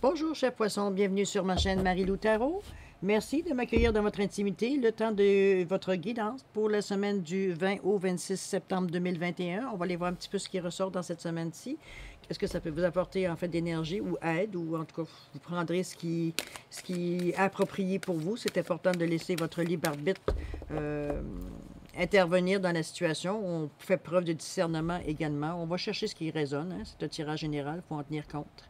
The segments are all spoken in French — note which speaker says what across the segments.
Speaker 1: Bonjour, chers poissons, bienvenue sur ma chaîne Marie-Lou Tarot. Merci de m'accueillir dans votre intimité, le temps de votre guidance pour la semaine du 20 au 26 septembre 2021. On va aller voir un petit peu ce qui ressort dans cette semaine-ci. Qu'est-ce que ça peut vous apporter en fait d'énergie ou aide, ou en tout cas, vous prendrez ce qui est approprié pour vous. C'est important de laisser votre libre arbitre intervenir dans la situation. On fait preuve de discernement également. On va chercher ce qui résonne. Hein. C'est un tirage général, il faut en tenir compte.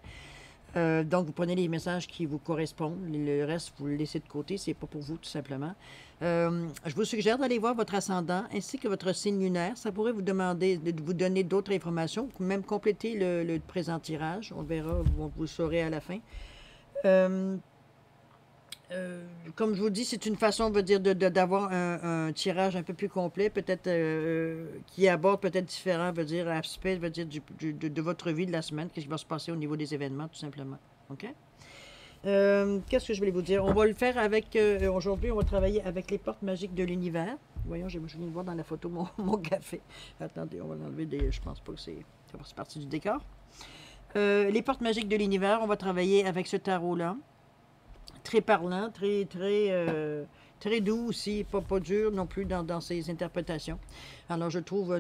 Speaker 1: Donc, vous prenez les messages qui vous correspondent. Le reste, vous le laissez de côté. C'est pas pour vous, tout simplement. Je vous suggère d'aller voir votre ascendant ainsi que votre signe lunaire. Ça pourrait vous demander de vous donner d'autres informations, même compléter le présent tirage. On verra, vous le saurez à la fin. Comme je vous dis, c'est une façon, on va dire, d'avoir un tirage un peu plus complet, peut-être qui aborde peut-être différents, veut dire, aspects, veut dire, de votre vie de la semaine, qu'est-ce qui va se passer au niveau des événements, tout simplement. OK? Qu'est-ce que je voulais vous dire? On va le faire avec, aujourd'hui, on va travailler avec les portes magiques de l'univers. Voyons, je viens de voir dans la photo mon café. Attendez, on va l'enlever, je pense pas que c'est partie du décor. Les portes magiques de l'univers, on va travailler avec ce tarot-là. Très parlant, très doux aussi, pas dur non plus dans ses interprétations. Alors je trouve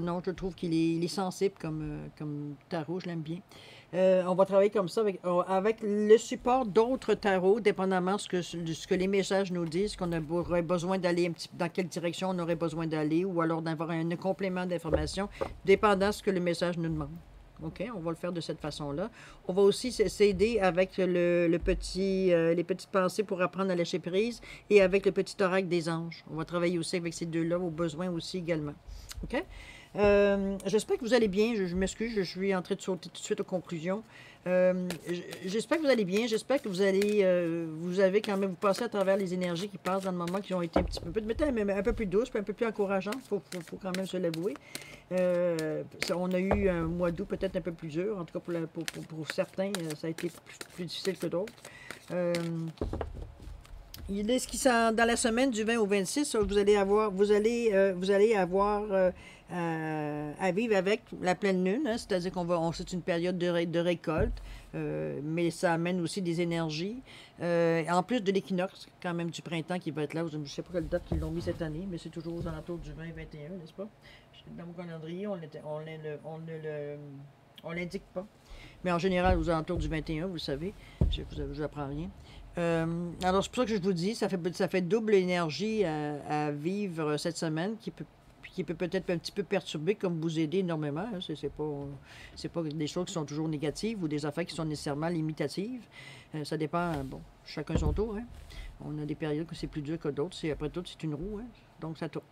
Speaker 1: qu'il est sensible comme tarot, je l'aime bien. On va travailler comme ça avec le support d'autres tarots, dépendamment de ce que les messages nous disent, qu'on aurait besoin d'aller dans quelle direction on aurait besoin d'aller, ou alors d'avoir un complément d'information, dépendant de ce que le message nous demande. OK, on va le faire de cette façon-là. On va aussi s'aider avec les petites pensées pour apprendre à lâcher prise et avec le petit oracle des anges. On va travailler aussi avec ces deux-là, aux besoins aussi également. OK? J'espère que vous allez bien. Je m'excuse, je suis en train de sauter tout de suite aux conclusions. J'espère que vous allez bien. J'espère que vous avez quand même, vous passez à travers les énergies qui passent dans le moment, qui ont été un petit peu, un peu plus douces, un peu plus encourageantes. Il faut quand même se l'avouer. On a eu un mois d'août peut-être un peu plus dur. En tout cas, pour certains, ça a été plus difficile que d'autres. Dans la semaine du 20 au 26, vous allez avoir à vivre avec la pleine lune, hein, c'est-à-dire c'est une période de récolte, mais ça amène aussi des énergies. En plus de l'équinoxe, quand même, du printemps qui va être là. Je ne sais pas quelle date ils l'ont mis cette année, mais c'est toujours aux alentours du 20-21, n'est-ce pas? Dans mon calendrier, on ne l'indique pas. Mais en général, aux alentours du 21, vous le savez, je vous apprends rien. Alors, c'est pour ça que je vous dis, ça fait double énergie à vivre cette semaine qui peut peut-être un petit peu perturber, comme vous aider énormément. Hein. C'est pas des choses qui sont toujours négatives ou des affaires qui sont nécessairement limitatives. Ça dépend, bon, chacun son tour. Hein. On a des périodes que c'est plus dur que d'autres. Après tout, c'est une roue. Hein. Donc, ça tourne.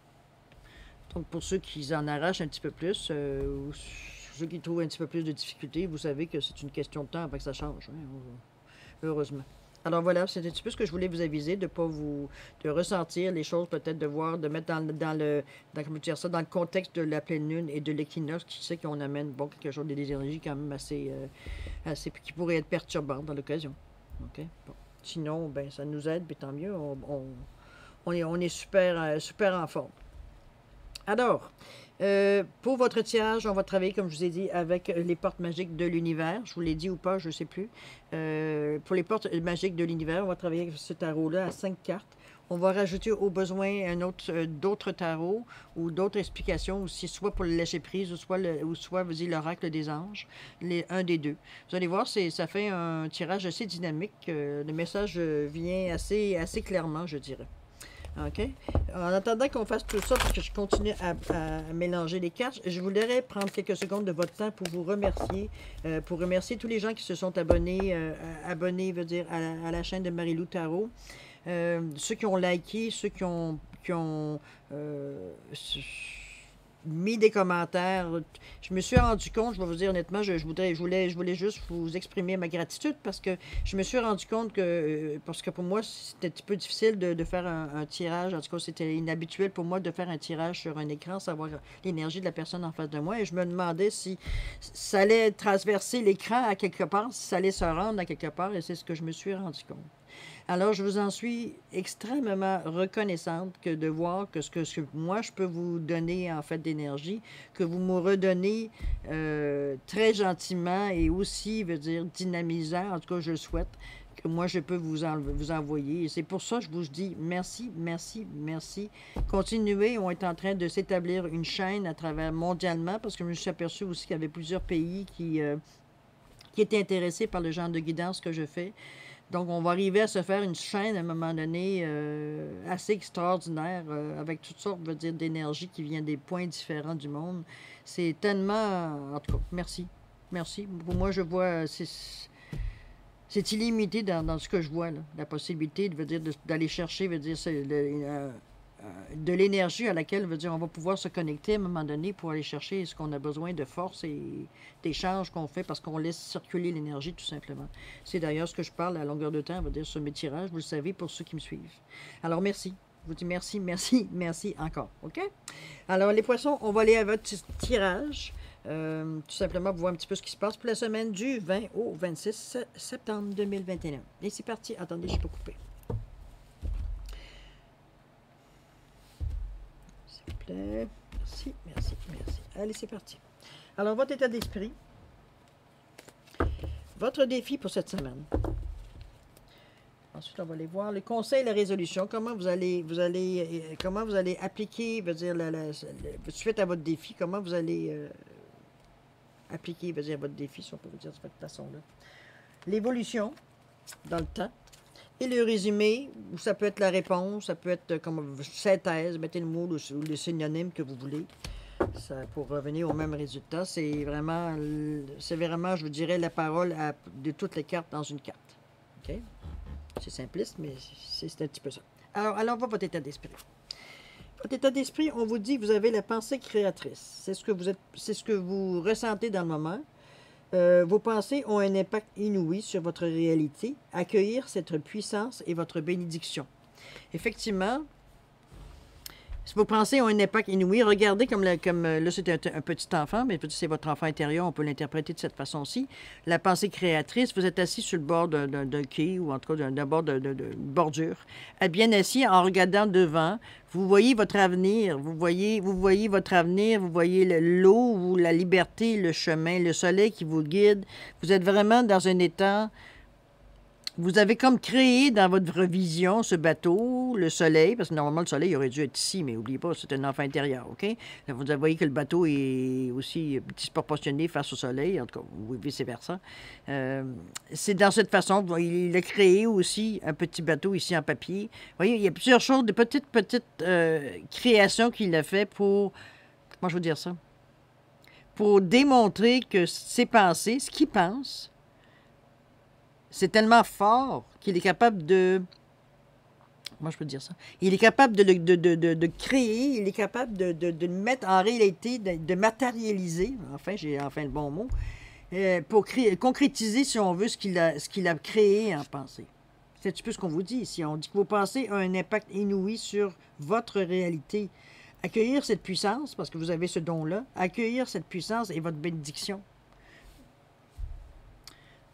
Speaker 1: Donc, pour ceux qui en arrachent un petit peu plus, ou ceux qui trouvent un petit peu plus de difficultés, vous savez que c'est une question de temps avant que ça change. Hein, heureusement. Alors voilà, c'est un petit peu ce que je voulais vous aviser, de ressentir les choses, peut-être de mettre dans le contexte de la pleine lune et de l'équinoxe, qui sait qu'on amène quelque chose, des énergies quand même assez qui pourraient être perturbantes dans l'occasion. OK? Bon. Sinon, ben ça nous aide, puis tant mieux, on est super en forme. Alors, pour votre tirage, on va travailler, comme je vous ai dit, avec les portes magiques de l'univers. Je vous l'ai dit ou pas, je ne sais plus. Pour les portes magiques de l'univers, on va travailler avec ce tarot-là à 5 cartes. On va rajouter au besoin d'autres tarots ou d'autres explications, aussi, soit pour le lâcher-prise ou soit vous dites l'oracle des anges, un des deux. Vous allez voir, ça fait un tirage assez dynamique. Le message vient assez clairement, je dirais. OK? En attendant qu'on fasse tout ça, parce que je continue à mélanger les cartes, je voudrais prendre quelques secondes de votre temps pour vous remercier, pour remercier tous les gens qui se sont abonnés, veut dire, à la chaîne de Marie-Lou Tarot. Ceux qui ont liké, ceux qui ont mis des commentaires. Je me suis rendu compte, je vais vous dire honnêtement, je voulais juste vous exprimer ma gratitude parce que je me suis rendu compte parce que pour moi, c'était un petit peu difficile de faire un tirage. En tout cas, c'était inhabituel pour moi de faire un tirage sur un écran, savoir l'énergie de la personne en face de moi. Et je me demandais si ça allait traverser l'écran à quelque part, si ça allait se rendre à quelque part, et c'est ce que je me suis rendu compte. Alors, je vous en suis extrêmement reconnaissante que de voir que ce que moi, je peux vous donner, en fait, d'énergie, que vous me redonnez très gentiment et aussi, veut dire, dynamisant, en tout cas, je le souhaite, que moi, je peux vous envoyer. Et c'est pour ça que je vous dis merci, merci, merci. Continuez, on est en train de s'établir une chaîne à travers mondialement, parce que je me suis aperçu aussi qu'il y avait plusieurs pays qui étaient intéressés par le genre de guidance que je fais. Donc, on va arriver à se faire une chaîne à un moment donné assez extraordinaire avec toutes sortes, je veux dire, d'énergie qui vient des points différents du monde. C'est tellement... En tout cas, merci. Merci. Pour moi, je vois... C'est illimité dans ce que je vois, là. La possibilité de, veut dire, d'aller chercher, veut dire, de l'énergie à laquelle, veut dire, on va pouvoir se connecter à un moment donné pour aller chercher ce qu'on a besoin de force et d'échanges qu'on fait parce qu'on laisse circuler l'énergie tout simplement. C'est d'ailleurs ce que je parle à longueur de temps, veut dire, sur mes tirages, vous le savez, pour ceux qui me suivent. Alors, merci. Je vous dis merci, merci, merci encore. OK? Alors, les poissons, on va aller à votre tirage. Tout simplement pour voir un petit peu ce qui se passe pour la semaine du 20 au 26 septembre 2021. Et c'est parti. Attendez, je peux couper. S'il vous plaît. Merci, merci, merci. Allez, c'est parti. Alors, votre état d'esprit. Votre défi pour cette semaine. Ensuite, on va aller voir le conseil et la résolution. Comment vous allez appliquer, veut dire, suite à votre défi, comment vous allez appliquer, veut dire, votre défi, si on peut vous dire de cette façon-là. L'évolution dans le temps. Et le résumé, ça peut être la réponse, ça peut être comme synthèse, mettez le mot ou le synonyme que vous voulez. Ça, pour revenir au même résultat, c'est vraiment, je vous dirais, la parole de toutes les cartes dans une carte. OK? C'est simpliste, mais c'est un petit peu ça. Alors on va votre état d'esprit. Votre état d'esprit, on vous dit que vous avez la pensée créatrice. C'est ce que vous ressentez dans le moment. Vos pensées ont un impact inouï sur votre réalité. Accueillir cette puissance et votre bénédiction. Effectivement, si vos pensées ont un impact inouï, regardez comme là, c'est un petit enfant, mais c'est votre enfant intérieur, on peut l'interpréter de cette façon-ci. La pensée créatrice, vous êtes assis sur le bord d'un quai ou en tout cas d'un bord de bordure, bien assis en regardant devant. Vous voyez votre avenir, vous voyez votre avenir, vous voyez l'eau, la liberté, le chemin, le soleil qui vous guide. Vous êtes vraiment dans un état... Vous avez comme créé dans votre vision ce bateau, le soleil, parce que normalement le soleil aurait dû être ici, mais n'oubliez pas, c'est un enfant intérieur, OK? Vous voyez que le bateau est aussi disproportionné face au soleil, en tout cas, ou vice-versa. C'est dans cette façon, il a créé aussi un petit bateau ici en papier. Vous voyez, il y a plusieurs choses, de petites créations qu'il a fait pour, comment je veux dire ça? Pour démontrer que ses pensées, ce qu'il pense, c'est tellement fort qu'il est capable de... Comment je peux dire ça? Il est capable de créer, il est capable de mettre en réalité, de matérialiser, enfin, j'ai enfin le bon mot, pour concrétiser, si on veut, ce qu'il a créé en pensée. C'est un petit peu ce qu'on vous dit ici. On dit que vos pensées ont un impact inouï sur votre réalité. Accueillir cette puissance, parce que vous avez ce don-là, accueillir cette puissance est votre bénédiction.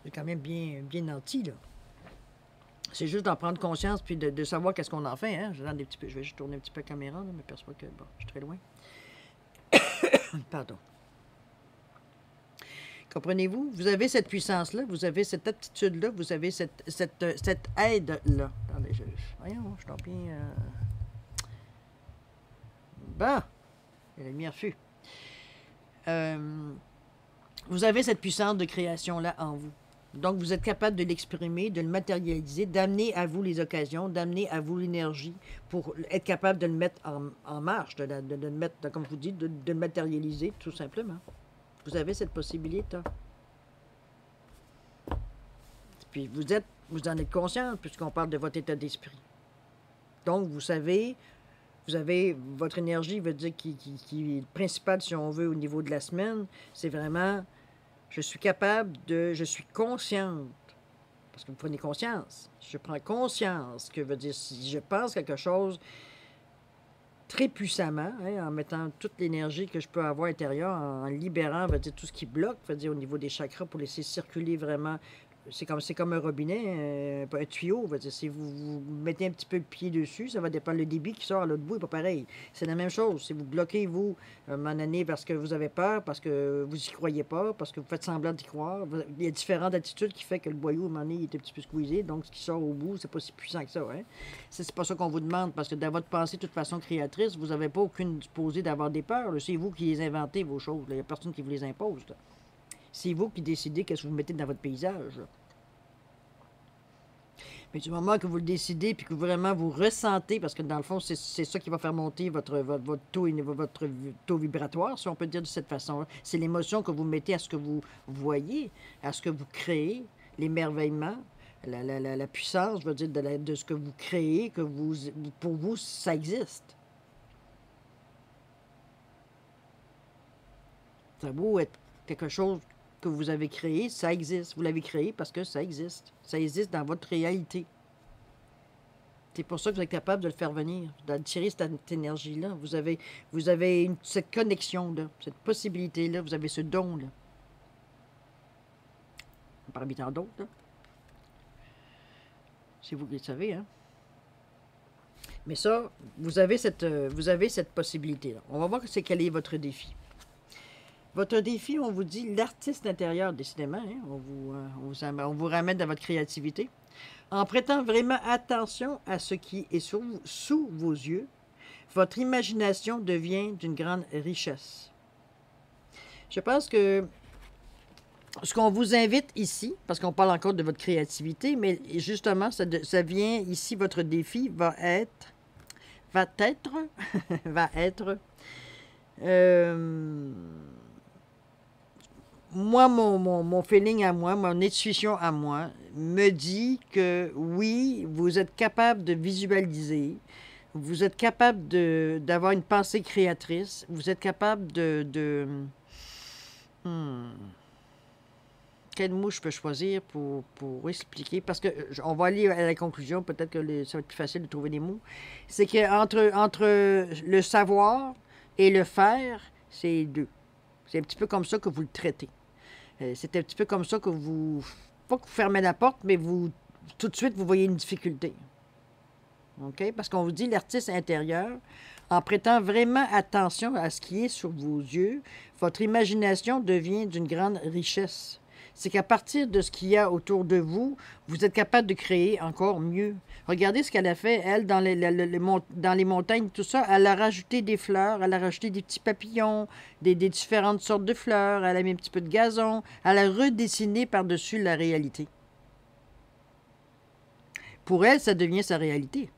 Speaker 1: C'est quand même bien nanti, là. C'est juste d'en prendre conscience puis de savoir qu'est-ce qu'on en fait. Hein? Je vais juste tourner un petit peu la caméra, là, mais je m'aperçois que bon, je suis très loin. Pardon. Comprenez-vous? Vous avez cette puissance-là, vous avez cette aptitude-là, vous avez cette aide-là. Attendez, voyons, je tombe bien... Bon, la lumière fut. Vous avez cette puissance de création-là en vous. Donc, vous êtes capable de l'exprimer, de le matérialiser, d'amener à vous les occasions, d'amener à vous l'énergie pour être capable de le mettre en marche, de le mettre, comme je vous dis, de le matérialiser, tout simplement. Vous avez cette possibilité. Puis, vous en êtes conscient, puisqu'on parle de votre état d'esprit. Donc, vous savez, votre énergie, veut dire, qui est principale, si on veut, au niveau de la semaine, c'est vraiment... Je suis consciente, parce que vous prenez conscience. Je prends conscience, que veut dire, si je pense quelque chose très puissamment, hein, en mettant toute l'énergie que je peux avoir intérieure, en libérant, veut dire, tout ce qui bloque, veut dire, au niveau des chakras, pour laisser circuler vraiment c'est comme un robinet, un tuyau. On va dire. Si vous mettez un petit peu le pied dessus, ça va dépendre. Le débit qui sort à l'autre bout n'est pas pareil. C'est la même chose. Si vous bloquez, vous, à un moment donné, parce que vous avez peur, parce que vous n'y croyez pas, parce que vous faites semblant d'y croire, il y a différentes attitudes qui font que le boyau, à un moment donné, il est un petit peu squeezé. Donc, ce qui sort au bout, c'est pas si puissant que ça. Hein? C'est pas ça qu'on vous demande, parce que dans votre pensée, de toute façon créatrice, vous n'avez pas aucune disposée d'avoir des peurs. C'est vous qui les inventez, vos choses. Il n'y a personne qui vous les impose. Là. C'est vous qui décidez qu'est-ce que vous mettez dans votre paysage. Mais du moment que vous le décidez puis que vraiment vous ressentez, parce que dans le fond, c'est ça qui va faire monter votre taux vibratoire, si on peut dire de cette façon-là. C'est l'émotion que vous mettez à ce que vous voyez, à ce que vous créez, l'émerveillement, la puissance, je veux dire, de ce que vous créez, que pour vous, ça existe. Ça vaut être quelque chose que vous avez créé, ça existe. Vous l'avez créé parce que ça existe. Ça existe dans votre réalité. C'est pour ça que vous êtes capable de le faire venir, d'attirer cette énergie-là. Vous avez cette connexion-là, cette possibilité-là, vous avez ce don-là. Parmi tant d'autres, là. C'est vous qui le savez, hein? Mais ça, vous avez cette possibilité-là. On va voir quel est votre défi. Votre défi, on vous dit l'artiste intérieur, décidément, hein? On vous ramène dans votre créativité. En prêtant vraiment attention à ce qui est sous vos yeux, votre imagination devient d'une grande richesse. Je pense que ce qu'on vous invite ici, parce qu'on parle encore de votre créativité, mais justement, ça vient ici, votre défi va être moi, mon feeling à moi, mon intuition à moi, me dit que oui, vous êtes capable de visualiser, vous êtes capable d'avoir une pensée créatrice, vous êtes capable quel mot je peux choisir pour expliquer? Parce que on va aller à la conclusion, peut-être que ça va être plus facile de trouver des mots. C'est qu'entre le savoir et le faire, c'est deux. C'est un petit peu comme ça que vous le traitez. C'est un petit peu comme ça que pas que vous fermez la porte, mais tout de suite, vous voyez une difficulté. OK? Parce qu'on vous dit l'artiste intérieur, en prêtant vraiment attention à ce qui est sur vos yeux, votre imagination devient d'une grande richesse. C'est qu'à partir de ce qu'il y a autour de vous, vous êtes capable de créer encore mieux. Regardez ce qu'elle a fait, elle, dans les montagnes, tout ça. Elle a rajouté des fleurs, elle a rajouté des petits papillons, des différentes sortes de fleurs, elle a mis un petit peu de gazon, elle a redessiné par-dessus la réalité. Pour elle, ça devient sa réalité.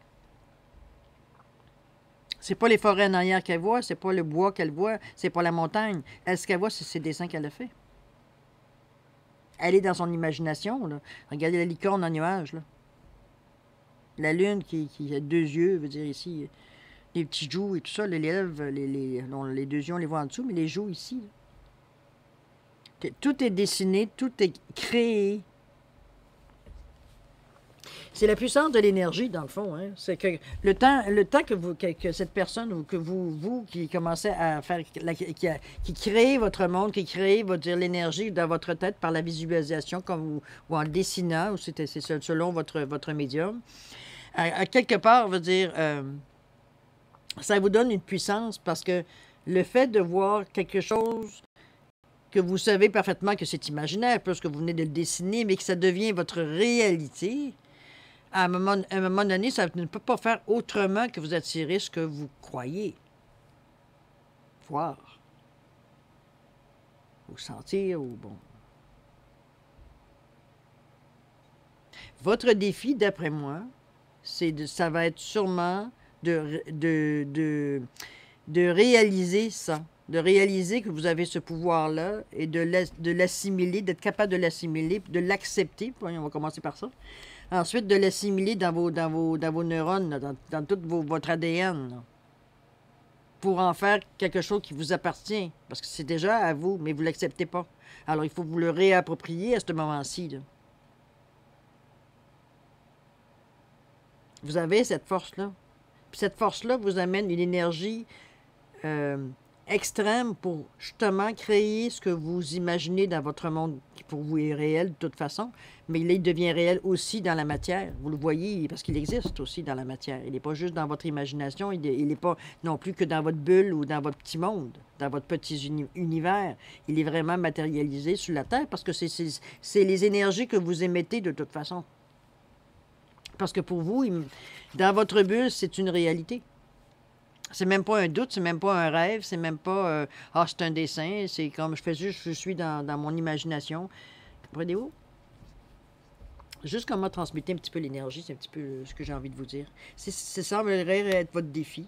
Speaker 1: C'est pas les forêts en arrière qu'elle voit, c'est pas le bois qu'elle voit, c'est pas la montagne. Elle, ce qu'elle voit, c'est ses dessins qu'elle a fait. Elle est dans son imagination, là. Regardez la licorne en nuage, là. La lune qui a deux yeux, veut dire ici, les petits joues et tout ça, les lèvres, les deux yeux, on les voit en dessous, mais les joues ici. Là. Tout est dessiné, tout est créé. C'est la puissance de l'énergie, dans le fond. Hein? C'est que le temps que cette personne ou que vous qui commencez à faire, qui crée votre monde, qui crée l'énergie dans votre tête par la visualisation, ou en dessinant, ou c'est selon votre médium, à quelque part, veut dire, ça vous donne une puissance parce que le fait de voir quelque chose que vous savez parfaitement que c'est imaginaire, parce que vous venez de le dessiner, mais que ça devient votre réalité, à un moment donné, ça ne peut pas faire autrement que vous attirer ce que vous croyez voir, ou sentir, ou bon. Votre défi, d'après moi, ça va être sûrement de réaliser ça, de réaliser que vous avez ce pouvoir-là et de l'assimiler, d'être capable de l'assimiler, de l'accepter. On va commencer par ça. Ensuite, de l'assimiler dans vos neurones, là, dans tout votre ADN, là, pour en faire quelque chose qui vous appartient. Parce que c'est déjà à vous, mais vous ne l'acceptez pas. Alors, il faut vous le réapproprier à ce moment-ci. Là. Vous avez cette force-là. Puis cette force-là vous amène une énergie extrême pour justement créer ce que vous imaginez dans votre monde qui pour vous est réel de toute façon, mais il devient réel aussi dans la matière. Vous le voyez parce qu'il existe aussi dans la matière. Il n'est pas juste dans votre imagination, il n'est pas non plus que dans votre bulle ou dans votre petit monde, dans votre petit univers. Il est vraiment matérialisé sur la Terre parce que c'est les énergies que vous émettez de toute façon. Parce que pour vous, dans votre bulle, c'est une réalité. C'est même pas un doute, c'est même pas un rêve, c'est même pas ah, c'est un dessin, c'est comme je suis dans mon imagination. Comprenez-vous? Juste comment transmettre un petit peu l'énergie, c'est un petit peu ce que j'ai envie de vous dire. Ça semblerait être votre défi.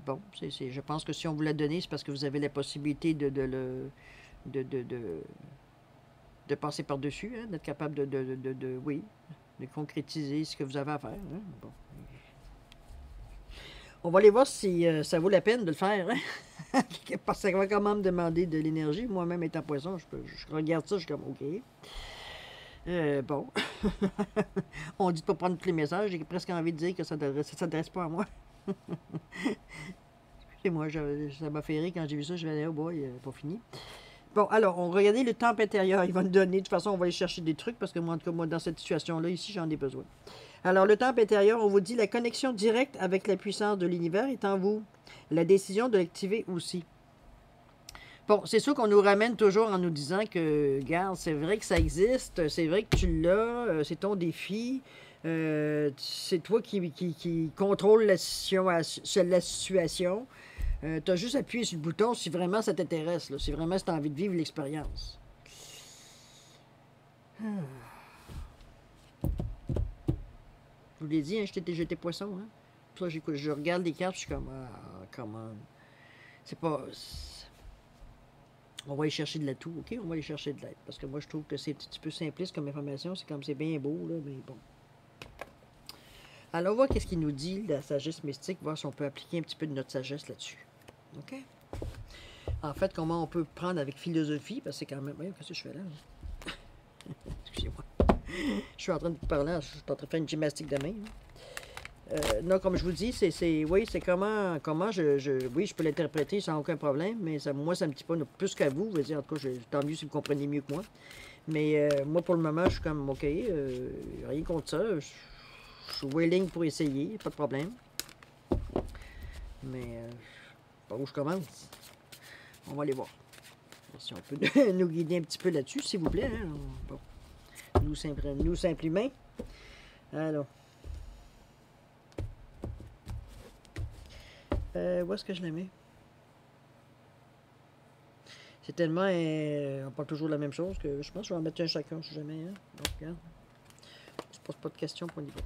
Speaker 1: Bon, je pense que si on vous l'a donné, c'est parce que vous avez la possibilité de passer par-dessus, hein, d'être capable oui, de concrétiser ce que vous avez à faire. Hein? Bon. On va aller voir si ça vaut la peine de le faire. Hein? Parce que ça va quand même demander de l'énergie. Moi-même étant poisson, je regarde ça, je suis comme OK. Bon. On dit de ne pas prendre tous les messages. J'ai presque envie de dire que ça ne s'adresse pas à moi. Et moi, ça m'a fait rire quand j'ai vu ça. Je vais aller, oh boy, pas fini. Bon, alors, on regardait le temple intérieur. Il va nous donner. De toute façon, on va aller chercher des trucs parce que moi, en tout cas, moi, dans cette situation-là, ici, j'en ai besoin. Alors, le temple intérieur, on vous dit la connexion directe avec la puissance de l'univers est en vous. La décision de l'activer aussi. Bon, c'est sûr qu'on nous ramène toujours en nous disant que, regarde, c'est vrai que ça existe, c'est vrai que tu l'as, c'est ton défi, c'est toi qui contrôle la situation. Tu as juste appuyé sur le bouton si vraiment ça t'intéresse, si vraiment tu as envie de vivre l'expérience. Je vous l'ai dit, hein, j'étais poisson. Hein? Puis là, je regarde les cartes, je suis comme, ah, comment. C'est pas. On va aller chercher de l'atout, OK? On va aller chercher de l'aide. Parce que moi, je trouve que c'est un petit peu simpliste comme information. C'est comme c'est bien beau, là, mais bon. Alors, on va voir qu'est-ce qu'il nous dit, la sagesse mystique, voir si on peut appliquer un petit peu de notre sagesse là-dessus. OK? En fait, comment on peut prendre avec philosophie, parce que c'est quand même. Voyons, qu'est-ce que je fais là? Excusez-moi. Je suis en train de vous parler, je suis en train de faire une gymnastique de main. Non, comme je vous dis, oui, c'est comment oui, je peux l'interpréter sans aucun problème, mais moi, ça me dit pas plus qu'à vous. Je veux dire, en tout cas, tant mieux si vous comprenez mieux que moi. Mais moi, pour le moment, je suis comme, OK, rien contre ça. Je suis willing pour essayer, pas de problème. Mais, par où je commence? On va aller voir. Si on peut nous guider un petit peu là-dessus, s'il vous plaît. Hein? Bon. Nous simplement. Alors. Où est-ce que je la mets? C'est tellement... on parle toujours de la même chose que je pense que je vais en mettre un chacun, si jamais. Hein? Donc, regarde. On se pose pas de questions pour niveau.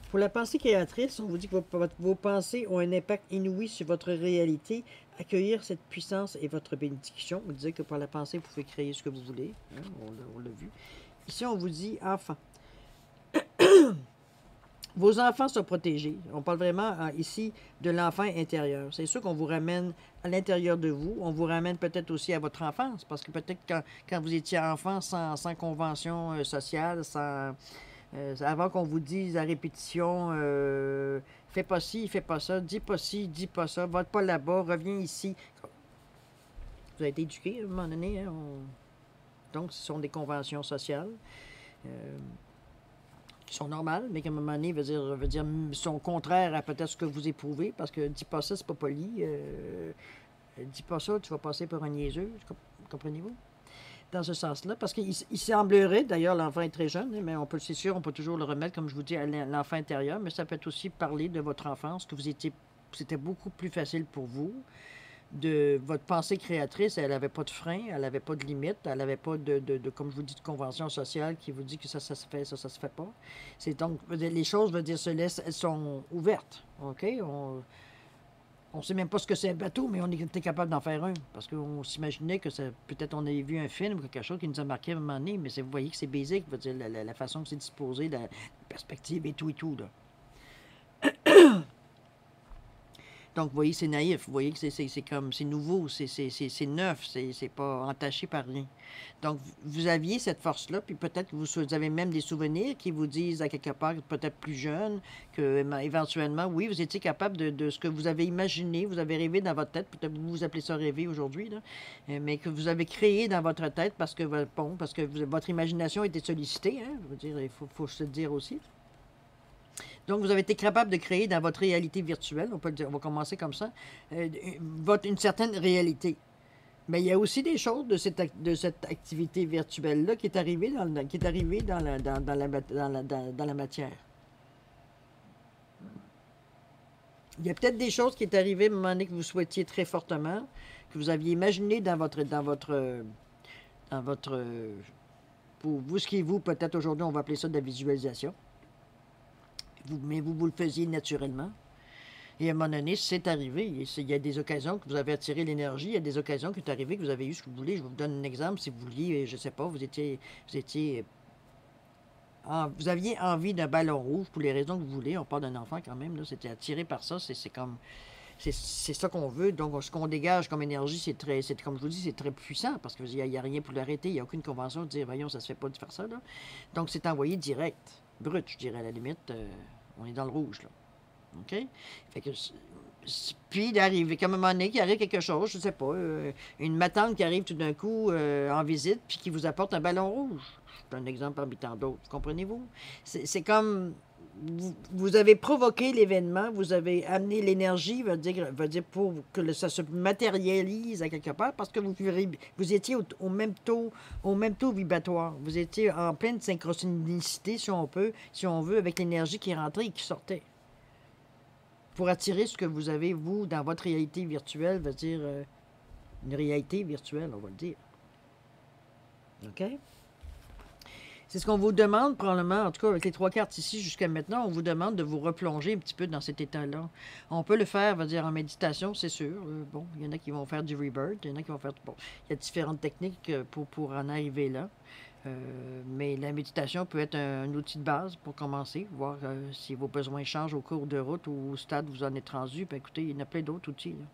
Speaker 1: Pour la pensée créatrice, on vous dit que vos pensées ont un impact inouï sur votre réalité. Accueillir cette puissance est votre bénédiction. On dit que par la pensée, vous pouvez créer ce que vous voulez. Hein? On l'a vu. Ici, on vous dit enfant. Vos enfants sont protégés. On parle vraiment ici de l'enfant intérieur. C'est sûr qu'on vous ramène à l'intérieur de vous. On vous ramène peut-être aussi à votre enfance. Parce que peut-être quand vous étiez enfant, sans convention sociale, avant qu'on vous dise à répétition, fais pas ci, fais pas ça, dis pas ci, dis pas ça, va pas là-bas, reviens ici. Vous avez été éduqué à un moment donné. Hein, donc, ce sont des conventions sociales. Qui sont normales, mais qu'à un moment donné, veut dire sont contraires à peut-être ce que vous éprouvez, parce que dis pas ça, c'est pas poli. Dis pas ça, tu vas passer pour un niaiseux. Comprenez-vous? Dans ce sens-là, parce qu'il semblerait, d'ailleurs, l'enfant est très jeune, mais c'est sûr, on peut toujours le remettre, comme je vous dis, à l'enfant intérieur, mais ça peut être aussi parler de votre enfance, que c'était beaucoup plus facile pour vous. De votre pensée créatrice, elle n'avait pas de frein, elle n'avait pas de limite, elle n'avait pas comme je vous dis, de convention sociale qui vous dit que ça se fait, ça se fait pas. C'est donc, les choses, elles sont ouvertes, OK? On ne sait même pas ce que c'est un bateau, mais on était capable d'en faire un, parce qu'on s'imaginait que peut-être on avait vu un film ou quelque chose qui nous a marqué à un moment donné, mais vous voyez que c'est basique, veut dire, la façon que c'est disposé, la perspective et tout, là. Donc, vous voyez, c'est naïf. Vous voyez que c'est comme, c'est nouveau, c'est neuf, c'est pas entaché par rien. Donc, vous aviez cette force-là, puis peut-être que vous avez même des souvenirs qui vous disent à quelque part, peut-être plus jeune, que éventuellement, oui, vous étiez capable de ce que vous avez imaginé, vous avez rêvé dans votre tête, peut-être que vous appelez ça rêver aujourd'hui, là, mais que vous avez créé dans votre tête parce que, bon, parce que votre imagination était sollicitée, hein, je veux dire, faut se le dire aussi. Donc, vous avez été capable de créer dans votre réalité virtuelle, on peut le dire, on va commencer comme ça, une certaine réalité. Mais il y a aussi des choses de cette activité virtuelle-là qui est arrivée qui est arrivée dans la matière. Il y a peut-être des choses qui est arrivées à un moment donné que vous souhaitiez très fortement, que vous aviez imaginé pour vous, ce qui est vous, peut-être aujourd'hui, on va appeler ça de la visualisation. Mais vous le faisiez naturellement. Et à un moment donné, c'est arrivé. Il y a des occasions que vous avez attiré l'énergie, il y a des occasions qui sont arrivées que vous avez eu ce que vous voulez. Je vous donne un exemple. Si vous vouliez, je ne sais pas, vous aviez envie d'un ballon rouge pour les raisons que vous voulez. On parle d'un enfant quand même, là. C'était attiré par ça. C'est ça qu'on veut. Donc, ce qu'on dégage comme énergie, comme je vous dis, c'est très puissant parce qu'il n'y a rien pour l'arrêter. Il n'y a aucune convention de dire, voyons, ça se fait pas de faire ça, là. Donc, c'est envoyé direct. Brut, je dirais, à la limite. On est dans le rouge, là. OK? Fait que, puis, d'arriver, qu'à un moment donné, qu'il arrive quelque chose, je ne sais pas, une matante qui arrive tout d'un coup en visite, puis qui vous apporte un ballon rouge. C'est un exemple parmi tant d'autres, comprenez-vous? C'est comme, vous avez provoqué l'événement, vous avez amené l'énergie, veut dire pour que ça se matérialise à quelque part, parce que vous étiez au même taux vibratoire. Vous étiez en pleine synchronicité, si on veut, avec l'énergie qui rentrait et qui sortait. Pour attirer ce que vous avez, vous, dans votre réalité virtuelle, veut dire une réalité virtuelle, on va le dire. OK? C'est ce qu'on vous demande, probablement, en tout cas avec les 3 cartes ici jusqu'à maintenant, on vous demande de vous replonger un petit peu dans cet état-là. On peut le faire, veut dire, en méditation, c'est sûr. Bon, il y en a qui vont faire du rebirth, il y en a qui vont faire... Bon, il y a différentes techniques pour en arriver là. Mais la méditation peut être un outil de base pour commencer, voir si vos besoins changent au cours de route ou au stade où vous en êtes rendu. Puis écoutez, il y en a plein d'autres outils. Là.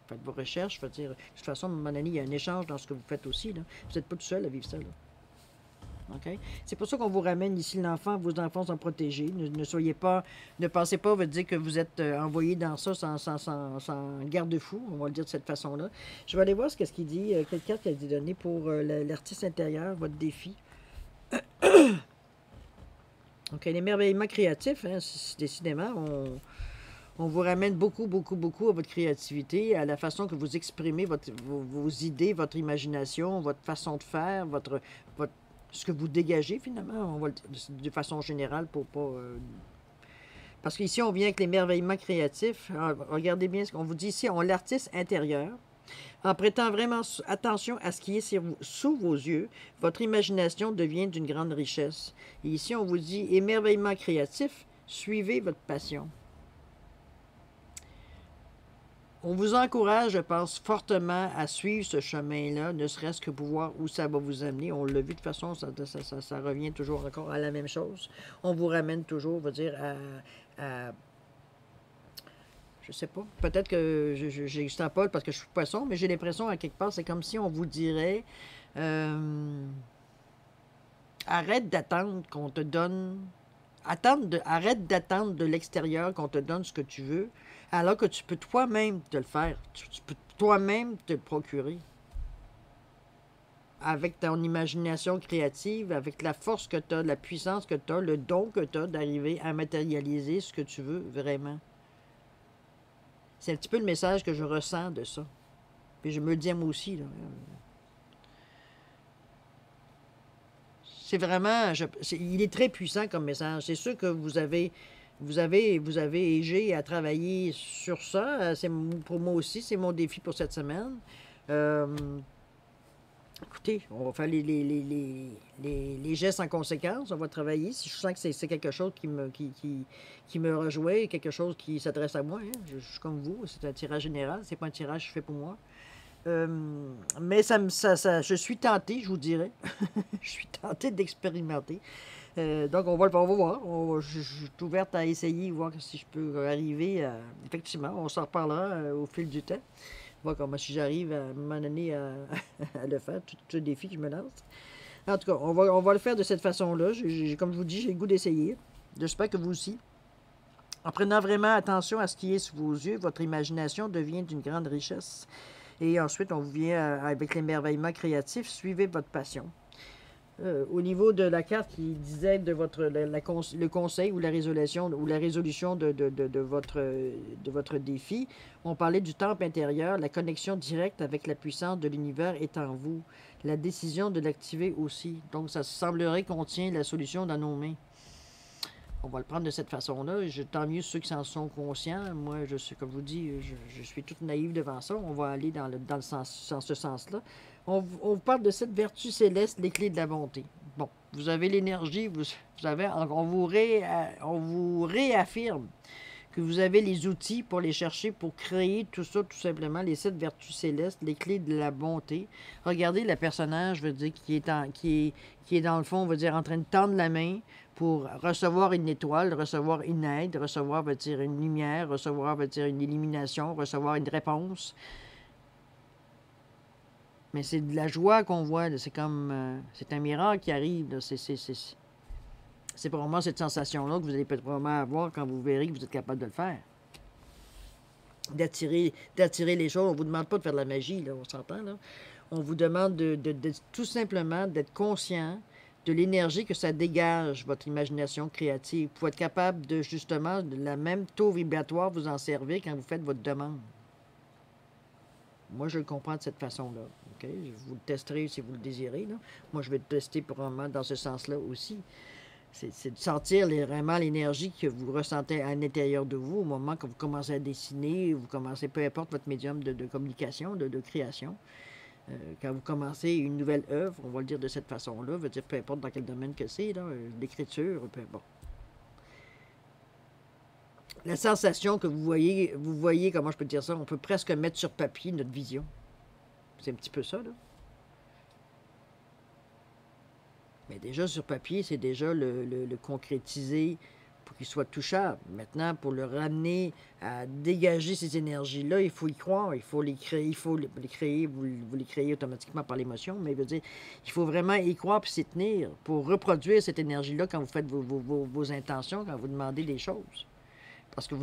Speaker 1: Faites vos recherches, dire, de toute façon, à un moment donné, il y a un échange dans ce que vous faites aussi. Là. Vous n'êtes pas tout seul à vivre ça. Là. Okay? C'est pour ça qu'on vous ramène ici l'enfant, vos enfants sont protégés. Ne pensez pas, veut dire que vous êtes envoyé dans ça sans garde-fou, on va le dire de cette façon-là. Je vais aller voir ce qu'il dit, quelle carte il a donné pour l'artiste intérieur, votre défi. Donc, l'émerveillement créatif, hein, décidément, on vous ramène beaucoup à votre créativité, à la façon que vous exprimez vos idées, votre imagination, votre façon de faire, ce que vous dégagez finalement, on va le dire de façon générale pour pas... Parce qu'ici, on vient avec l'émerveillement créatif. Alors, regardez bien ce qu'on vous dit ici, on l'artiste intérieur. En prêtant vraiment attention à ce qui est sous vos yeux, votre imagination devient d'une grande richesse. Et ici, on vous dit émerveillement créatif, suivez votre passion. On vous encourage, je pense, fortement à suivre ce chemin-là, ne serait-ce que pour voir où ça va vous amener. On l'a vu de toute façon, ça revient toujours encore à la même chose. On vous ramène toujours, on va dire, à je sais pas, peut-être que j'extrapole parce que je suis poisson, mais j'ai l'impression, à quelque part, c'est comme si on vous dirait arrête d'attendre qu'on te donne... Arrête d'attendre de l'extérieur qu'on te donne ce que tu veux, alors que tu peux toi-même te le faire. Tu peux toi-même te le procurer. Avec ton imagination créative, avec la force que tu as, la puissance que tu as, le don que tu as d'arriver à matérialiser ce que tu veux vraiment. C'est un petit peu le message que je ressens de ça. Puis je me le dis à moi aussi, là. C'est vraiment... il est très puissant comme message. C'est sûr que vous avez égé à travailler sur ça. Pour moi aussi, c'est mon défi pour cette semaine. Écoutez, on va faire les gestes en conséquence. On va travailler. Si je sens que c'est quelque chose qui me rejoint, quelque chose qui s'adresse à moi, hein. Je suis comme vous. C'est un tirage général. C'est pas un tirage fait pour moi. Mais je suis tenté, je vous dirais. Je suis tenté d'expérimenter. Donc, on va voir. Je suis ouverte à essayer, voir si je peux arriver à... Effectivement, on s'en reparlera au fil du temps. Voir comment si j'arrive à un moment donné à le faire, tout défi que je me lance. En tout cas, on va le faire de cette façon-là. Comme je vous dis, j'ai le goût d'essayer. J'espère que vous aussi. En prenant vraiment attention à ce qui est sous vos yeux, votre imagination devient d'une grande richesse. Et ensuite, on vient avec l'émerveillement créatif, suivez votre passion. Au niveau de la carte qui disait de le conseil ou la résolution, de votre défi, on parlait du temple intérieur, la connexion directe avec la puissance de l'univers est en vous. La décision de l'activer aussi. Donc, ça semblerait qu'on tient la solution dans nos mains. On va le prendre de cette façon-là. Tant mieux ceux qui s'en sont conscients. Moi, je suis, comme je vous dis, je suis toute naïve devant ça. On va aller dans ce sens-là. On vous parle de cette vertu céleste, les clés de la bonté. Bon, vous avez l'énergie, on vous réaffirme que vous avez les outils pour les chercher, pour créer tout ça, tout simplement, les 7 vertus célestes, les clés de la bonté. Regardez le personnage, je veux dire, qui est dans le fond, on va dire, en train de tendre la main pour recevoir une étoile, recevoir une aide, recevoir, veut dire, une lumière, recevoir, veut dire, une illumination, recevoir une réponse. Mais c'est de la joie qu'on voit, c'est comme, c'est un miracle qui arrive, c'est probablement cette sensation-là que vous allez peut-être probablement avoir quand vous verrez que vous êtes capable de le faire. D'attirer les choses. On ne vous demande pas de faire de la magie, là, on s'entend, là. On vous demande de tout simplement d'être conscient de l'énergie que ça dégage, votre imagination créative, pour être capable de, justement, de la même taux vibratoire vous en servir quand vous faites votre demande. Moi, je le comprends de cette façon-là. Okay? Vous le testerez si vous le désirez. Là. Moi, je vais le tester probablement dans ce sens-là aussi. C'est de sentir vraiment l'énergie que vous ressentez à l'intérieur de vous au moment que vous commencez à dessiner, vous commencez, peu importe votre médium de communication, de création. Quand vous commencez une nouvelle œuvre, on va le dire de cette façon-là, veut dire peu importe dans quel domaine que c'est, l'écriture, peu importe. La sensation que vous voyez, comment je peux dire ça, on peut presque mettre sur papier notre vision. C'est un petit peu ça, là. Mais déjà, sur papier, c'est déjà le concrétiser pour qu'il soit touchable. Maintenant, pour le ramener à dégager ces énergies-là, il faut y croire, il faut les créer, vous les créez automatiquement par l'émotion, mais je veux dire, il faut vraiment y croire puis s'y tenir pour reproduire cette énergie-là quand vous faites vos intentions, quand vous demandez des choses. Parce que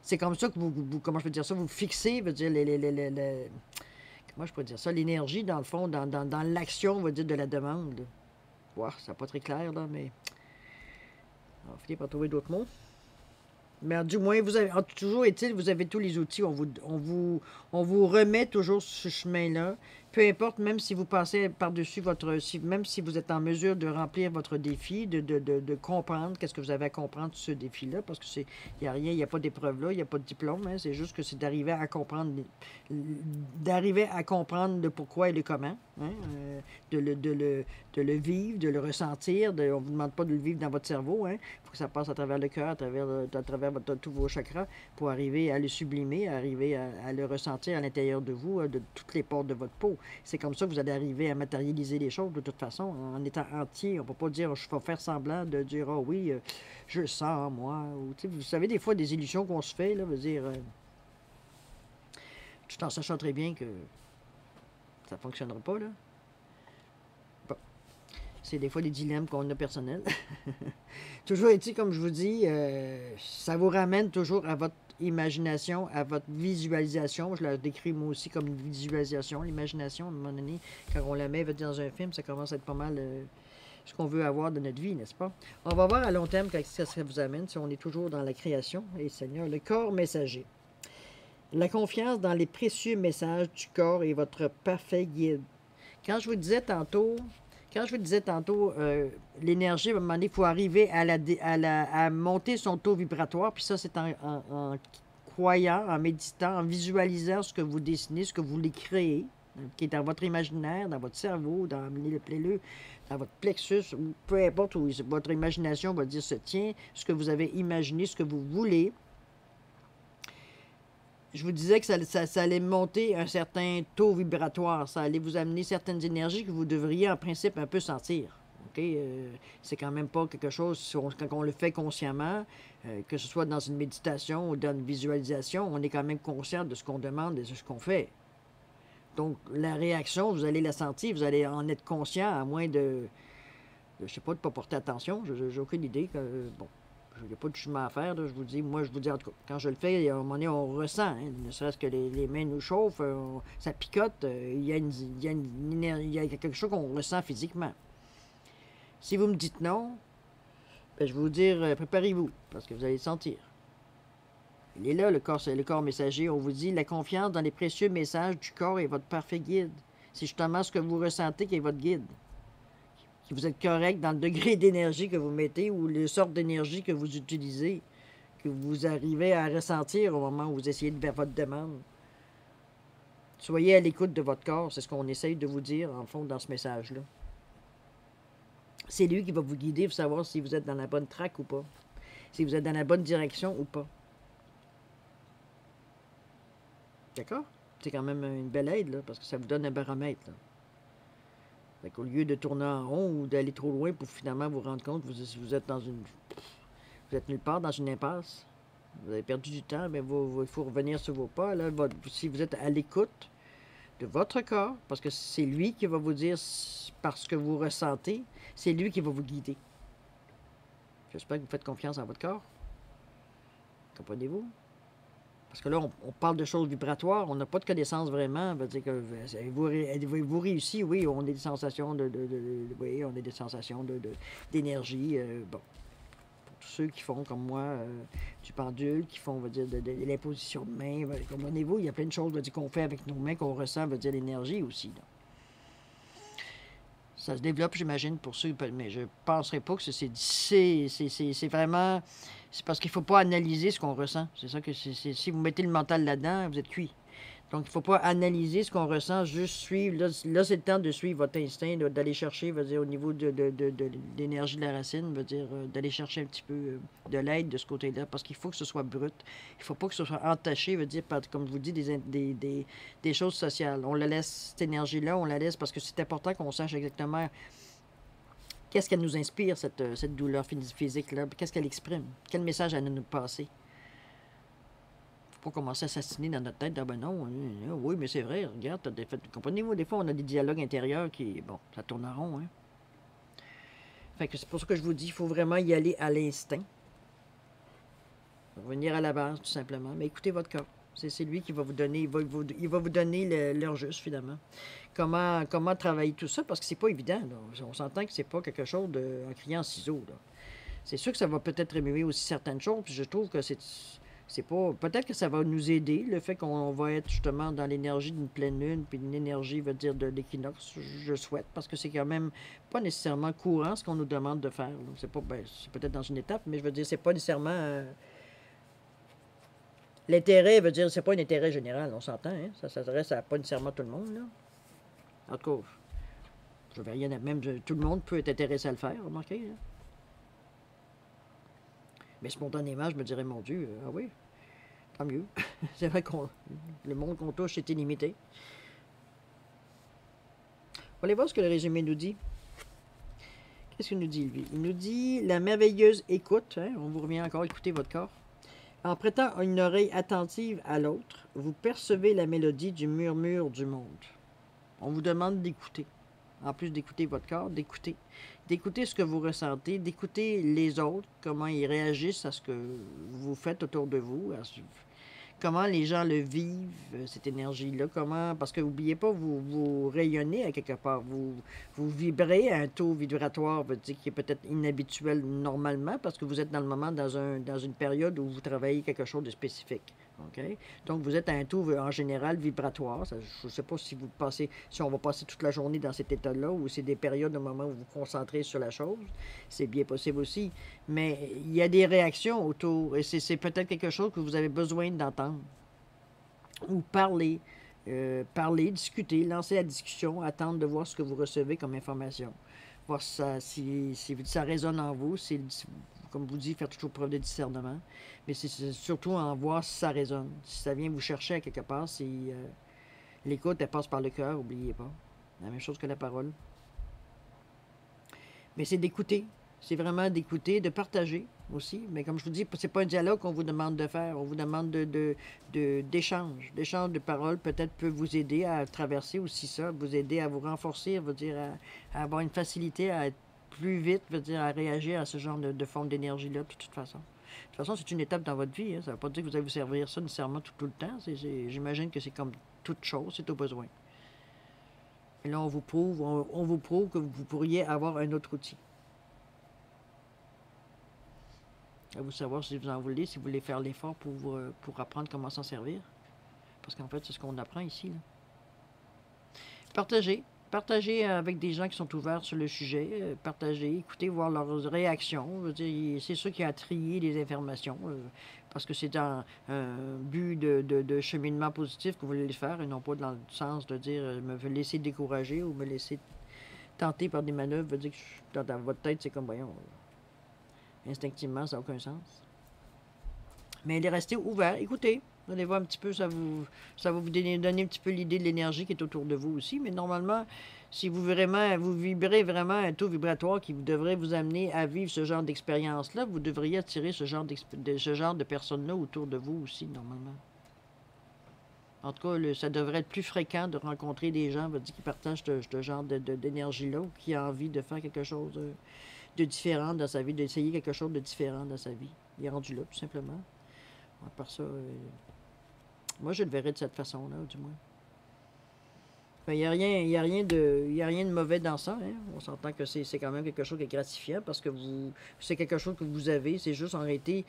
Speaker 1: c'est comme ça que comment je peux dire ça, vous fixez, veut dire, comment je peux dire ça, l'énergie, dans le fond, dans l'action, on va dire, de la demande. Wow, c'est pas très clair, là, mais on va finir par trouver d'autres mots. Mais du moins, toujours est-il, vous avez tous les outils, on vous remet toujours sur ce chemin-là. Peu importe, même si vous passez par-dessus même si vous êtes en mesure de remplir votre défi, de comprendre qu'est-ce que vous avez à comprendre sur ce défi-là, parce que il n'y a rien, il n'y a pas d'épreuve là, il n'y a pas de diplôme, hein, c'est juste que c'est d'arriver à comprendre le pourquoi et le comment, hein, de le vivre, de le ressentir, on ne vous demande pas de le vivre dans votre cerveau, hein, il faut que ça passe à travers le cœur, à travers tous vos chakras, pour arriver à le sublimer, arriver à le ressentir à l'intérieur de vous, de toutes les portes de votre peau. C'est comme ça que vous allez arriver à matérialiser les choses de toute façon, en étant entier. On ne peut pas dire, je vais faire semblant de dire, ah oui, je le sens, moi. Ou, vous savez, des fois, des illusions qu'on se fait, là, veut dire, tout en sachant très bien que ça ne fonctionnera pas, là. Bon. C'est des fois des dilemmes qu'on a personnels. Toujours est-il, comme je vous dis, ça vous ramène toujours à votre imagination, à votre visualisation. Je la décris moi aussi comme une visualisation. L'imagination, à un moment donné, quand on la met dans un film, ça commence à être pas mal ce qu'on veut avoir de notre vie, n'est-ce pas? On va voir à long terme qu'est-ce que ça vous amène, si on est toujours dans la création. Et Seigneur, le corps messager. La confiance dans les précieux messages du corps est votre parfait guide. Quand je vous disais tantôt, l'énergie, à un moment donné, il faut arriver à monter son taux vibratoire. Puis ça, c'est en croyant, en méditant, en visualisant ce que vous dessinez, ce que vous voulez créer, qui est dans votre imaginaire, dans votre cerveau, dans votre plexus, ou peu importe où votre imagination va dire se tient, ce que vous avez imaginé, ce que vous voulez. Je vous disais que ça allait monter un certain taux vibratoire. Ça allait vous amener certaines énergies que vous devriez, en principe, un peu sentir. OK? C'est quand même pas quelque chose, quand on le fait consciemment, que ce soit dans une méditation ou dans une visualisation, on est quand même conscient de ce qu'on demande et de ce qu'on fait. Donc, la réaction, vous allez la sentir, vous allez en être conscient, à moins je sais pas, de ne pas porter attention. J'ai aucune idée. Bon, il n'y a pas de jugement à faire. Là, je vous dis, moi, je vous dis, en tout cas, quand je le fais, à un moment donné, on ressent. Hein, ne serait-ce que les mains nous chauffent, ça picote. Il y a il y a quelque chose qu'on ressent physiquement. Si vous me dites non, ben, je vais vous dire, préparez-vous, parce que vous allez le sentir. Il est là, le corps messager. On vous dit, la confiance dans les précieux messages du corps est votre parfait guide. C'est justement ce que vous ressentez qui est votre guide. Que vous êtes correct dans le degré d'énergie que vous mettez ou les sortes d'énergie que vous utilisez, que vous arrivez à ressentir au moment où vous essayez de faire votre demande. Soyez à l'écoute de votre corps, c'est ce qu'on essaye de vous dire, en fond, dans ce message-là. C'est lui qui va vous guider pour savoir si vous êtes dans la bonne track ou pas, si vous êtes dans la bonne direction ou pas. D'accord? C'est quand même une belle aide, là, parce que ça vous donne un baromètre, là. Fait qu'au lieu de tourner en rond ou d'aller trop loin pour finalement vous rendre compte que vous êtes dans une... Vous êtes nulle part dans une impasse. Vous avez perdu du temps, mais il faut revenir sur vos pas. Là, si vous êtes à l'écoute de votre corps, parce que c'est lui qui va vous dire parce que vous ressentez, c'est lui qui va vous guider. J'espère que vous faites confiance en votre corps. Comprenez-vous? Parce que là, on parle de choses vibratoires, on n'a pas de connaissance vraiment. Veut dire que avez-vous réussi? Oui, on a des sensations oui, on a des sensations d'énergie. Bon, pour tous ceux qui font comme moi du pendule, qui font, veut dire, de l'imposition de main, comprenez-vous, il y a plein de choses qu'on fait avec nos mains, qu'on ressent, veut dire l'énergie aussi. Là. Ça se développe, j'imagine, pour ceux, mais je ne penserais pas que c'est vraiment... C'est parce qu'il ne faut pas analyser ce qu'on ressent. C'est ça que si vous mettez le mental là-dedans, vous êtes cuit. Donc, il ne faut pas analyser ce qu'on ressent, juste suivre. Là c'est le temps de suivre votre instinct, d'aller chercher, veut dire, au niveau de l'énergie de la racine, veut dire, d'aller chercher un petit peu de l'aide de ce côté-là, parce qu'il faut que ce soit brut. Il ne faut pas que ce soit entaché, veut dire, par, comme je vous dis, des choses sociales. On la laisse, cette énergie-là, on la laisse parce que c'est important qu'on sache exactement qu'est-ce qu'elle nous inspire, cette douleur physique-là, qu'est-ce qu'elle exprime, quel message elle a nous passer. Pas commencer à s'assiner dans notre tête, ah ben non, oui, mais c'est vrai, regarde, comprenez-vous, des fois, on a des dialogues intérieurs qui, bon, ça tourne en rond, hein. Fait que c'est pour ça que je vous dis, il faut vraiment y aller à l'instinct. Revenir à la base, tout simplement. Mais écoutez votre corps. C'est lui qui va vous donner, il va vous donner l'heure juste, finalement. Comment travailler tout ça, parce que c'est pas évident, là. On s'entend que c'est pas quelque chose en criant en ciseaux, là. C'est sûr que ça va peut-être rémunérer aussi certaines choses, puis je trouve que c'est pas... Peut-être que ça va nous aider, le fait qu'on va être justement dans l'énergie d'une pleine lune, puis une énergie, veut dire, de l'équinoxe, je souhaite, parce que c'est quand même pas nécessairement courant ce qu'on nous demande de faire. C'est pas, ben, c'est peut-être dans une étape, mais je veux dire, c'est pas nécessairement... L'intérêt, veut dire, c'est pas un intérêt général, on s'entend, hein? Ça s'adresse à pas nécessairement tout le monde, là. En tout cas, je vais rien à... Même tout le monde peut être intéressé à le faire, remarquez, là. Mais spontanément, je me dirais, mon Dieu, ah oui, tant mieux. C'est vrai que le monde qu'on touche est illimité. On va aller voir ce que le résumé nous dit. Qu'est-ce qu'il nous dit, lui? Il nous dit la merveilleuse écoute. Hein? On vous revient encore écouter votre corps. En prêtant une oreille attentive à l'autre, vous percevez la mélodie du murmure du monde. On vous demande d'écouter. En plus d'écouter votre corps, d'écouter ce que vous ressentez, d'écouter les autres, comment ils réagissent à ce que vous faites autour de vous, comment les gens le vivent, cette énergie-là, parce que n'oubliez pas, vous rayonnez à quelque part, vous vibrez à un taux vibratoire, veut dire, qui est peut-être inhabituel normalement, parce que vous êtes dans le moment, dans une période où vous travaillez quelque chose de spécifique. Okay? Donc, vous êtes à un taux en général vibratoire. Je ne sais pas si on va passer toute la journée dans cet état-là ou c'est des périodes au moment où vous vous concentrez sur la chose. C'est bien possible aussi. Mais il y a des réactions autour et c'est peut-être quelque chose que vous avez besoin d'entendre. Ou parler, discuter, lancer la discussion, attendre de voir ce que vous recevez comme information. Voir si ça résonne en vous, comme vous dites, faire toujours preuve de discernement. Mais c'est surtout en voir si ça résonne. Si ça vient vous chercher à quelque part, si l'écoute, elle passe par le cœur, n'oubliez pas. La même chose que la parole. Mais c'est d'écouter. C'est vraiment d'écouter, de partager aussi. Mais comme je vous dis, c'est pas un dialogue qu'on vous demande de faire. On vous demande d'échange. L'échange de paroles peut-être peut vous aider à traverser aussi ça, vous aider à vous renforcer, veut dire à avoir une facilité à être plus vite, veut dire à réagir à ce genre de forme d'énergie-là, de toute façon. De toute façon, c'est une étape dans votre vie. Hein. Ça ne veut pas dire que vous allez vous servir ça nécessairement tout le temps. J'imagine que c'est comme toute chose, c'est au besoin. Et là, on vous prouve que vous pourriez avoir un autre outil. À vous savoir si vous en voulez, si vous voulez faire l'effort pour apprendre comment s'en servir. Parce qu'en fait, c'est ce qu'on apprend ici. Là. Partagez. Partagez avec des gens qui sont ouverts sur le sujet. Partagez, écoutez, voir leurs réactions. C'est ceux qui ont trié les informations. Parce que c'est un but de cheminement positif que vous voulez le faire et non pas dans le sens de dire me laisser décourager ou me laisser tenter par des manœuvres. Veut dire que dans votre tête, c'est comme, voyons, instinctivement, ça n'a aucun sens. Mais restez ouvert, écoutez. Vous allez voir un petit peu, ça va vous donner un petit peu l'idée de l'énergie qui est autour de vous aussi. Mais normalement, si vous vibrez vraiment un taux vibratoire qui devrait vous amener à vivre ce genre d'expérience-là, vous devriez attirer ce genre de personnes-là autour de vous aussi, normalement. En tout cas, ça devrait être plus fréquent de rencontrer des gens qui partagent ce genre d'énergie-là ou qui ont envie de faire quelque chose de différent dans sa vie, d'essayer quelque chose de différent dans sa vie. Il est rendu là, tout simplement. À part ça, moi, je le verrais de cette façon-là, du moins. Il n'y a rien de mauvais dans ça. Hein? On s'entend que c'est quand même quelque chose qui est gratifiant parce que c'est quelque chose que vous avez. C'est juste, en réalité,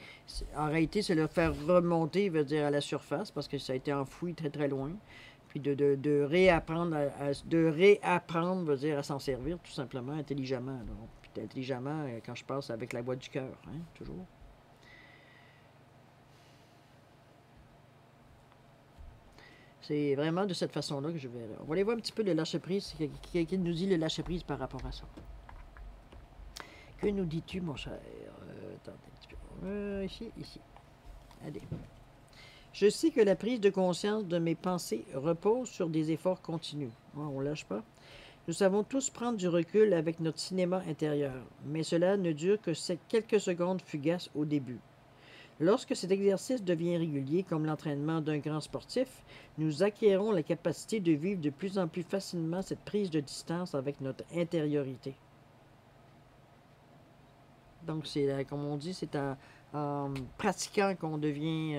Speaker 1: c'est le faire remonter, veut dire, à la surface parce que ça a été enfoui très, très loin. Puis de réapprendre, veut dire, à s'en servir, tout simplement, intelligemment. Donc, puis intelligemment, quand je passe avec la voix du cœur, hein, toujours. C'est vraiment de cette façon-là que je vais... On va aller voir un petit peu le lâcher-prise. Qui nous dit le lâcher-prise par rapport à ça? Que nous dis-tu, mon cher? Attendez un petit peu. Ici. Allez. Je sais que la prise de conscience de mes pensées repose sur des efforts continus. On ne lâche pas. Nous savons tous prendre du recul avec notre cinéma intérieur, mais cela ne dure que quelques secondes fugaces au début. Lorsque cet exercice devient régulier, comme l'entraînement d'un grand sportif, nous acquérons la capacité de vivre de plus en plus facilement cette prise de distance avec notre intériorité. Donc, comme on dit, c'est en pratiquant qu'on devient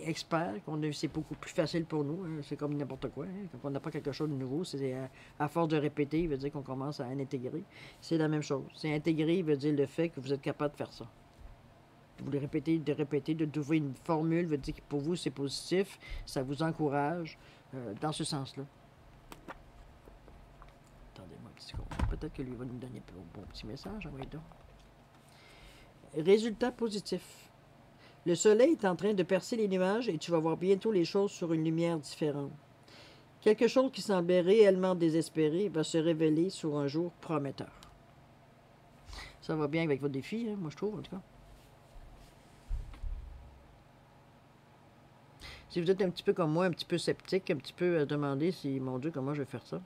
Speaker 1: expert, c'est beaucoup plus facile pour nous. Hein, c'est comme n'importe quoi. Hein, quand on n'a pas quelque chose de nouveau, c'est à force de répéter, il veut dire qu'on commence à intégrer. C'est la même chose. C'est intégrer, il veut dire le fait que vous êtes capable de faire ça. Vous le répétez, de trouver une formule, veut dire que pour vous c'est positif, ça vous encourage dans ce sens-là. Attendez-moi un petit seconde. Peut-être que lui va nous donner un bon petit message. Oui, donc. Résultat positif. Le soleil est en train de percer les nuages et tu vas voir bientôt les choses sur une lumière différente. Quelque chose qui semblait réellement désespéré va se révéler sur un jour prometteur. Ça va bien avec votre défi, hein, moi je trouve en tout cas. Si vous êtes un petit peu comme moi, un petit peu sceptique, un petit peu à demander si, mon Dieu, comment je vais faire ça?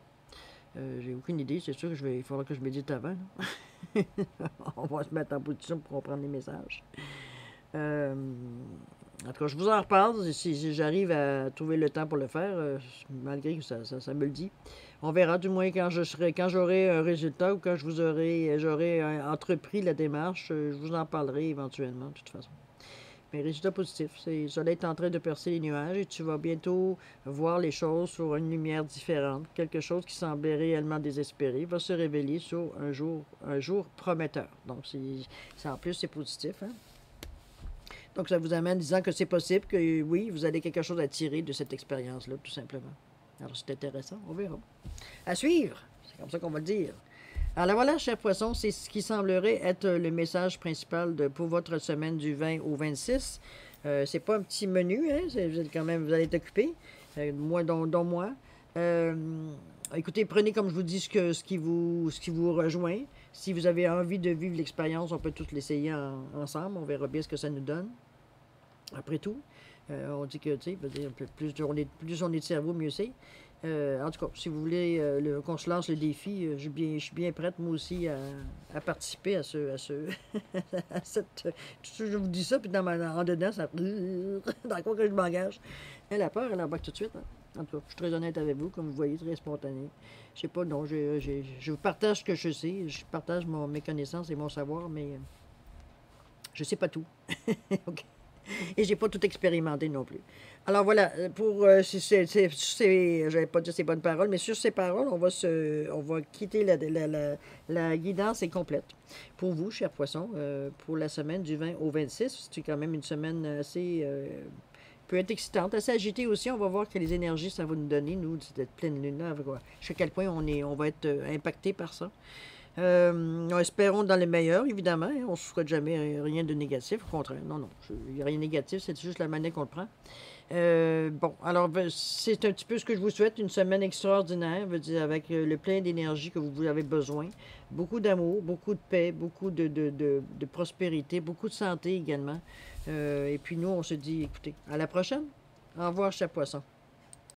Speaker 1: J'ai aucune idée, c'est sûr il faudra que je médite avant. On va se mettre en position pour comprendre les messages. En tout cas, je vous en reparle si j'arrive à trouver le temps pour le faire, malgré que ça me le dit. On verra du moins quand j'aurai un résultat ou quand j'aurai entrepris la démarche, je vous en parlerai éventuellement, de toute façon. Mais résultat positif, le soleil est en train de percer les nuages et tu vas bientôt voir les choses sur une lumière différente. Quelque chose qui semblait réellement désespéré va se révéler sur un jour prometteur. Donc, en plus, c'est positif. Hein? Donc, ça vous amène disant que c'est possible, que oui, vous avez quelque chose à tirer de cette expérience-là, tout simplement. Alors, c'est intéressant, on verra. À suivre, c'est comme ça qu'on va le dire. Alors voilà, chers poissons, c'est ce qui semblerait être le message principal pour votre semaine du 20 au 26. C'est pas un petit menu, hein, vous allez être occupé, moi dont moi. Écoutez, prenez comme je vous dis ce qui vous rejoint. Si vous avez envie de vivre l'expérience, on peut tous l'essayer ensemble. On verra bien ce que ça nous donne. Après tout, on dit que, tu sais, plus on est de cerveau, mieux c'est. En tout cas, si vous voulez qu'on se lance le défi, je suis bien prête, moi aussi, à participer à cette... Je vous dis ça, puis en dedans, ça... Dans quoi que je m'engage? Elle a peur, elle embarque tout de suite. Hein. En tout cas, je suis très honnête avec vous, comme vous voyez, très spontané. Je sais pas, non, je vous partage ce que je sais, je partage mes connaissances et mon savoir, mais je sais pas tout. OK? Et j'ai pas tout expérimenté non plus. Alors voilà, j'avais pas dit ces bonnes paroles, mais sur ces paroles, on va quitter la guidance est complète. Pour vous, chers poissons, pour la semaine du 20 au 26, c'est quand même une semaine assez, peut être excitante, assez agitée aussi. On va voir quelles énergies ça va nous donner, nous, cette pleine lune-là. Jusqu'à quel point on va être impacté par ça. Espérons dans le meilleur, évidemment. Hein. On ne souhaite jamais rien de négatif. Au contraire, non, non. Il n'y a rien de négatif, c'est juste la manière qu'on le prend. Bon, alors, c'est un petit peu ce que je vous souhaite. Une semaine extraordinaire, veut dire, avec le plein d'énergie que vous avez besoin. Beaucoup d'amour, beaucoup de paix, beaucoup de prospérité, beaucoup de santé également. Et puis nous, on se dit, écoutez, à la prochaine. Au revoir, chers poissons.